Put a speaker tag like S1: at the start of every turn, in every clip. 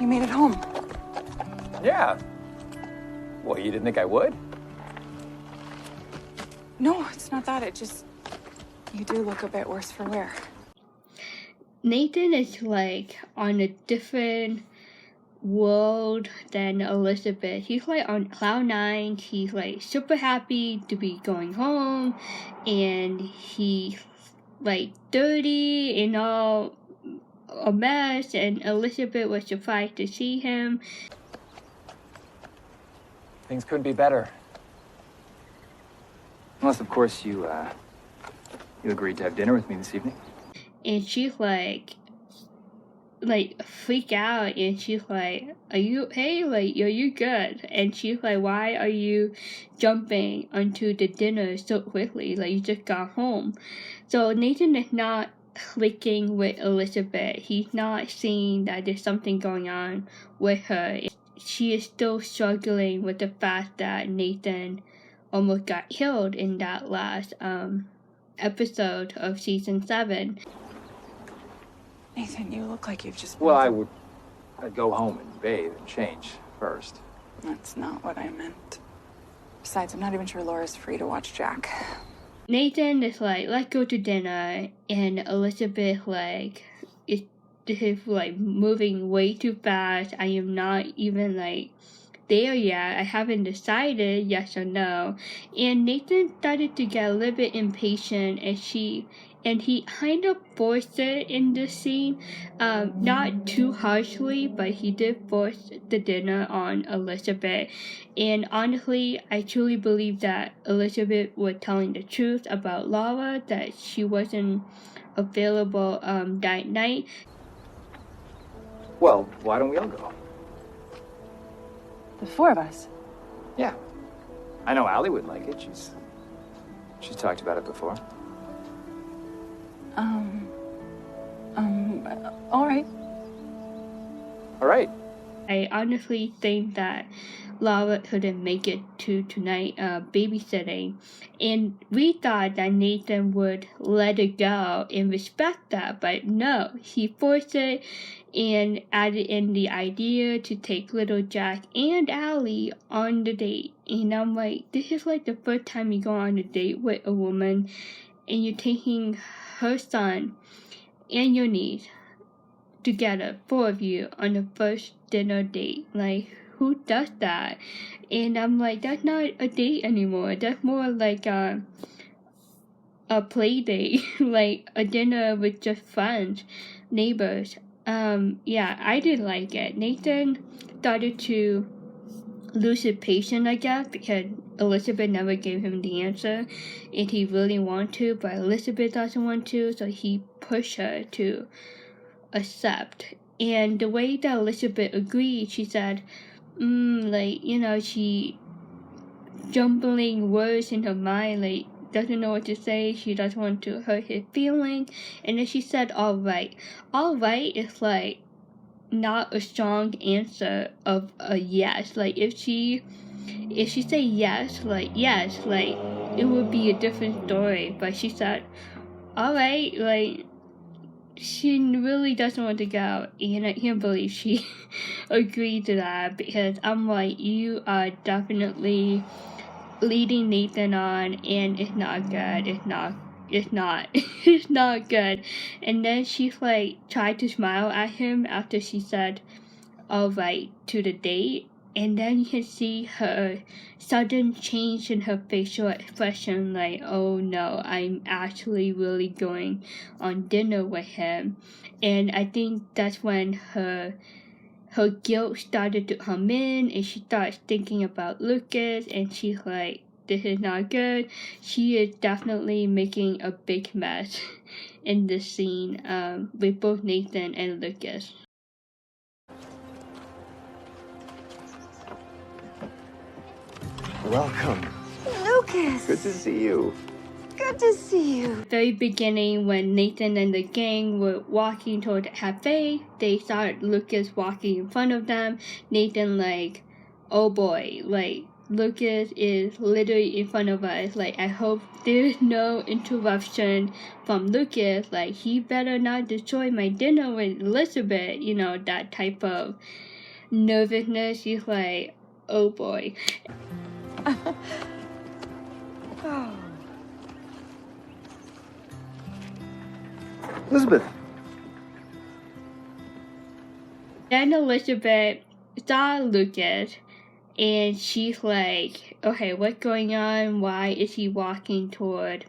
S1: You made it home.
S2: Yeah. Well, you didn't think I would?
S1: No, it's not that. It just... You do look a bit worse for wear.
S3: Nathan is like on a different world than Elizabeth. He's like on cloud nine. He's like super happy to be going home, and he's like dirty and all a mess, and Elizabeth was surprised to see him.
S2: Things couldn't be better. Unless, of course, you agreed to have dinner with me this evening.
S3: And she's like freak out, and she's like, are you okay? Like, are you good? And she's like, why are you jumping onto the dinner so quickly? Like, you just got home. So Nathan is not clicking with Elizabeth. He's not seeing that there's something going on with her. She is still struggling with the fact that Nathan almost got killed in that last episode of season 7.
S1: Nathan, you look like you've just...
S2: Well, I'd go home and bathe and change first.
S1: That's not what I meant. Besides, I'm not even sure Laura's free to watch Jack.
S3: Nathan is like, let's go to dinner, and Elizabeth like, is like moving way too fast. I am not even like there yet. I haven't decided yes or no. And Nathan started to get a little bit impatient, and he kind of forced it in this scene. Not too harshly, but he did force the dinner on Elizabeth. And honestly, I truly believe that Elizabeth was telling the truth about Laura, that she wasn't available that night.
S2: Well, why don't we all go?
S1: The 4 of us?
S2: Yeah. I know Allie would like it. She's talked about it before.
S1: All right.
S2: All right.
S3: I honestly think that Laura couldn't make it to tonight babysitting, and we thought that Nathan would let it go and respect that, but no, he forced it and added in the idea to take little Jack and Allie on the date. And I'm like, this is like the first time you go on a date with a woman, and you're taking her son and your niece together, 4 of you, on the first dinner date. Like, who does that? And I'm like, that's not a date anymore. That's more like a play date, like a dinner with just friends, neighbors. Yeah, I didn't like it. Nathan started to lose his patience, I guess, because Elizabeth never gave him the answer, and he really wanted to, but Elizabeth doesn't want to, so he pushed her to accept. And the way that Elizabeth agreed, she said, she jumbling words in her mind, like, doesn't know what to say, she doesn't want to hurt his feeling, and then she said, all right. All right is like not a strong answer of a yes. Like, if she say yes, like, it would be a different story, but she said, all right, like, she really doesn't want to go, and I can't believe she agreed to that, because I'm like, you are definitely leading Nathan on, and it's not good. It's not good. And then she's like tried to smile at him after she said all right to the date, and then you can see her sudden change in her facial expression, like, oh no, I'm actually really going on dinner with him. And I think that's when her guilt started to come in, and she starts thinking about Lucas, and she's like, this is not good. She is definitely making a big mess in this scene with both Nathan and Lucas.
S2: Welcome.
S4: Lucas!
S2: Good to see you.
S4: Good to see you.
S3: Very beginning, when Nathan and the gang were walking toward the cafe, they saw Lucas walking in front of them. Nathan like, oh boy, like, Lucas is literally in front of us. Like, I hope there's no interruption from Lucas. Like, he better not destroy my dinner with Elizabeth. You know, that type of nervousness. She's like, oh boy.
S2: Elizabeth.
S3: Then Elizabeth saw Lucas, and she's like, okay, what's going on? Why is he walking toward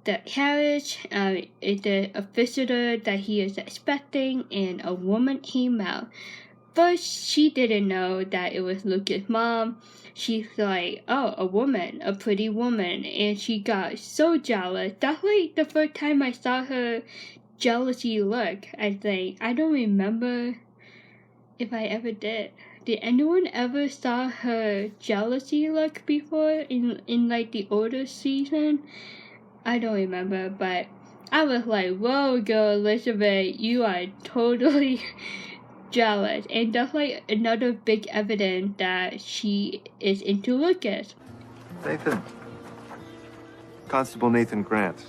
S3: the carriage? It's a visitor that he is expecting, and a woman came out. First, she didn't know that it was Lucas' mom. She's like, oh, a woman, a pretty woman, and she got so jealous. That's like the first time I saw her jealousy look, I think. I don't remember if I ever did. Did anyone ever saw her jealousy look before in like the older season? I don't remember, but I was like, whoa, girl, Elizabeth, you are totally jealous. And that's like another big evidence that she is into Lucas.
S5: Nathan. Constable Nathan Grant.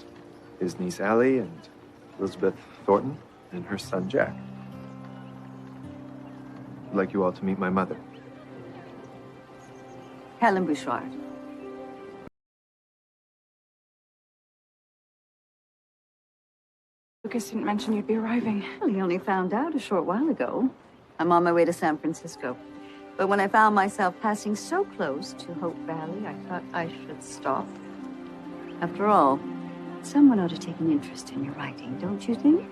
S5: His niece Allie and Elizabeth Thornton and her son Jack. I'd like you all to meet my mother.
S4: Helen Bouchard.
S1: Lucas didn't mention you'd be arriving.
S4: Well, he only found out a short while ago. I'm on my way to San Francisco. But when I found myself passing so close to Hope Valley, I thought I should stop. After all, someone ought to take an interest in your writing, don't you think?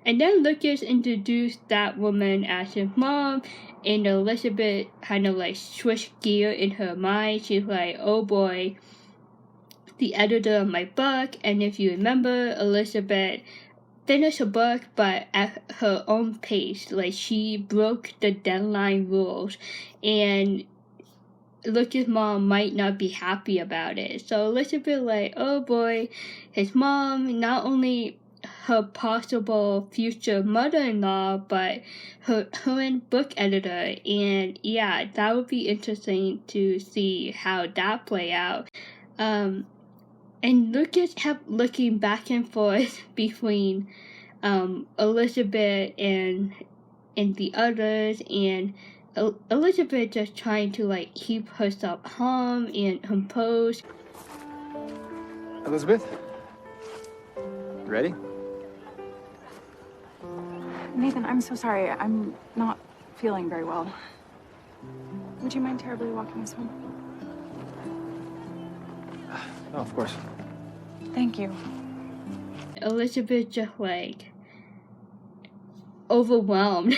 S3: And then Lucas introduced that woman as his mom, and Elizabeth kind of like switched gear in her mind. She's like, oh boy, the editor of my book. And if you remember, Elizabeth finished her book, but at her own pace. Like, she broke the deadline rules, and Lucas' mom might not be happy about it. So Elizabeth like, oh boy, his mom, not only her possible future mother-in-law, but her current book editor. And yeah, that would be interesting to see how that play out. And Lucas kept looking back and forth between Elizabeth and the others, and Elizabeth just trying to like keep herself calm and composed.
S2: Elizabeth? Ready?
S1: Nathan, I'm so sorry. I'm not feeling very well. Would you mind terribly walking us home?
S2: No, of course.
S1: Thank you.
S3: Elizabeth just like overwhelmed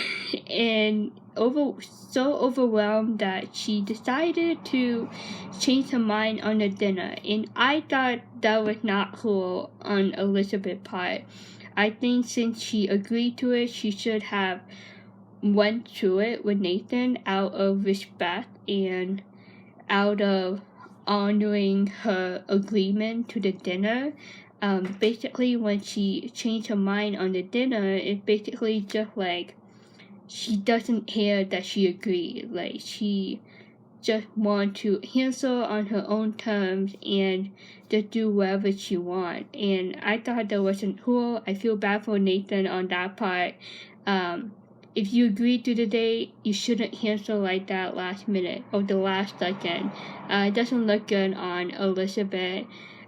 S3: and so overwhelmed that she decided to change her mind on the dinner. And I thought that was not cool on Elizabeth's part. I think since she agreed to it, she should have went through it with Nathan out of respect and out of honoring her agreement to the dinner. Basically, when she changed her mind on the dinner, it's basically just like she doesn't care that she agreed. Like, she just wants to answer on her own terms and just do whatever she wants. And I thought that wasn't cool. I feel bad for Nathan on that part. If you agree to the date, you shouldn't cancel like that last minute or the last second. It doesn't look good on Elizabeth.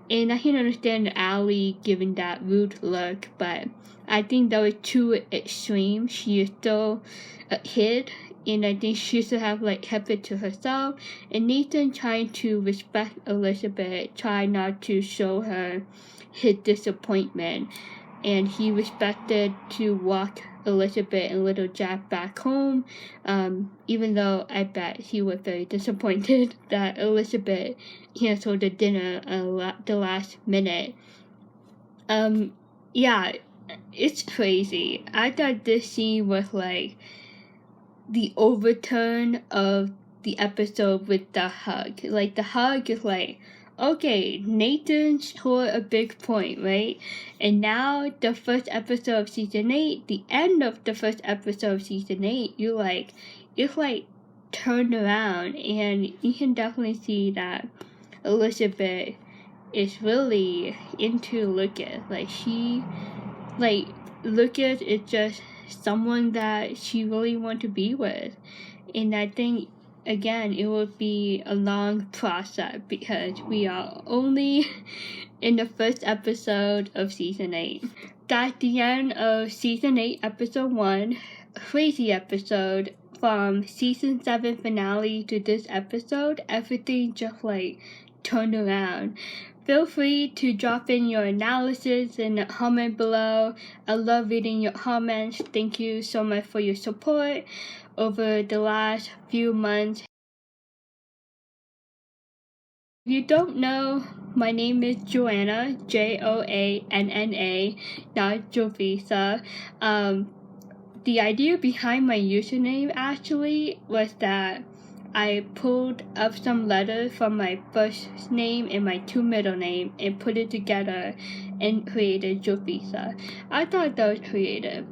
S3: And I can understand Allie giving that rude look, but I think that was too extreme. She is still a kid, and I think she should have like kept it to herself. And Nathan trying to respect Elizabeth, try not to show her his disappointment. And he respected to walk Elizabeth and little Jack back home, even though I bet he was very disappointed that Elizabeth canceled the dinner at the last minute. Yeah, it's crazy. I thought this scene was like the overturn of the episode with the hug. Like, the hug is like, okay, Nathan scored a big point, right? And now the first episode of season 8, the end of the first episode of season 8, it's like turned around, and you can definitely see that Elizabeth is really into Lucas. Like, Lucas is just someone that she really want to be with. And I think, again, it will be a long process because we are only in the first episode of season 8. That's the end of season 8, episode 1. Crazy episode. From season 7 finale to this episode, everything just like turned around. Feel free to drop in your analysis in the comment below. I love reading your comments. Thank you so much for your support over the last few months. If you don't know, my name is Joanna, Joanna, not Jovisa. The idea behind my username actually was that I pulled up some letters from my first name and my 2 middle name and put it together and created Jovisa. I thought that was creative.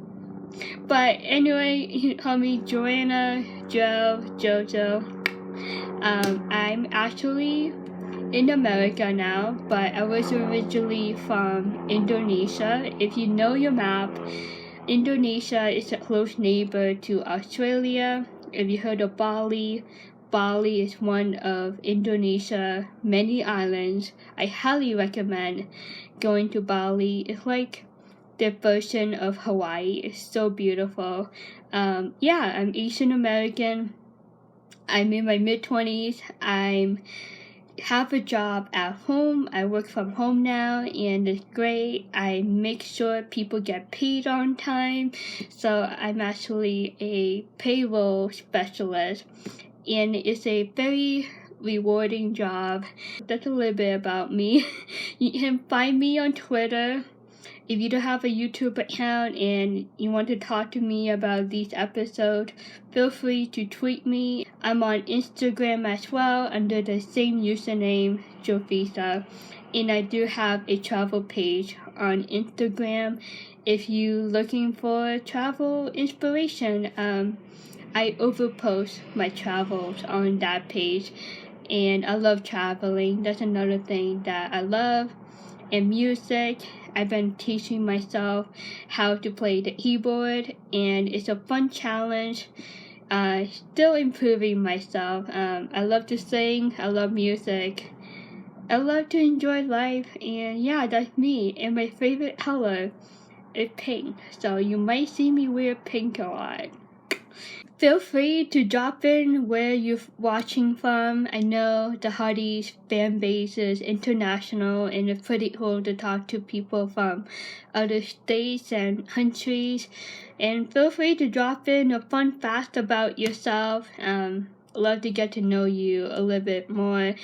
S3: But anyway, you can call me Joanna, Jojo. I'm actually in America now, but I was originally from Indonesia. If you know your map, Indonesia is a close neighbor to Australia. If you heard of Bali, Bali is one of Indonesia's many islands. I highly recommend going to Bali. It's like the version of Hawaii. It's so beautiful. I'm Asian American. I'm in my mid-20s. I have a job at home. I work from home now and it's great. I make sure people get paid on time. So I'm actually a payroll specialist and it's a very rewarding job. That's a little bit about me. You can find me on Twitter. If you don't have a YouTube account and you want to talk to me about these episodes, feel free to tweet me. I'm on Instagram as well under the same username, Jovisa. And I do have a travel page on Instagram. If you're looking for travel inspiration, I overpost my travels on that page. And I love traveling. That's another thing that I love. And music. I've been teaching myself how to play the keyboard and it's a fun challenge. Still improving myself. I love to sing, I love music, I love to enjoy life, and yeah, that's me. And my favorite color is pink, so you might see me wear pink a lot. Feel free to drop in where you're watching from. I know the Hearties fan base is international and it's pretty cool to talk to people from other states and countries. And feel free to drop in a fun fact about yourself. Love to get to know you a little bit more.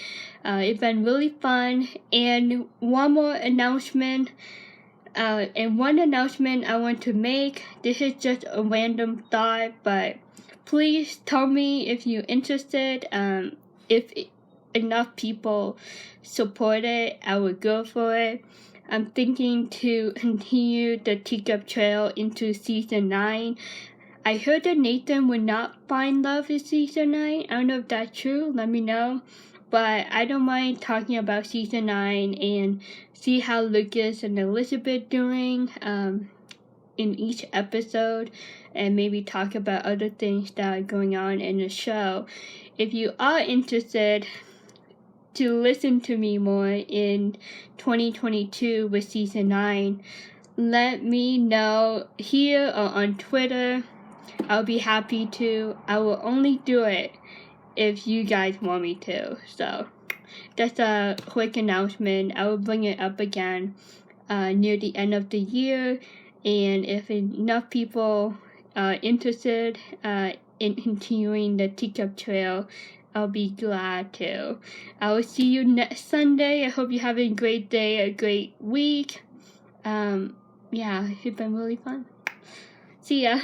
S3: It's been really fun. And one more announcement. And one announcement I want to make. This is just a random thought, but please tell me if you're interested. If enough people support it, I would go for it. I'm thinking to continue the Teacup Trail into season 9. I heard that Nathan would not find love in season 9. I don't know if that's true. Let me know. But I don't mind talking about season 9 and see how Lucas and Elizabeth doing in each episode, and maybe talk about other things that are going on in the show. If you are interested to listen to me more in 2022 with season 9, let me know here or on Twitter. I'll be happy to. I will only do it if you guys want me to. So that's a quick announcement. I will bring it up again near the end of the year. And if enough people are interested in continuing the Teacup Trail, I'll be glad to. I will see you next Sunday. I hope you're having a great day, a great week. It's been really fun. See ya.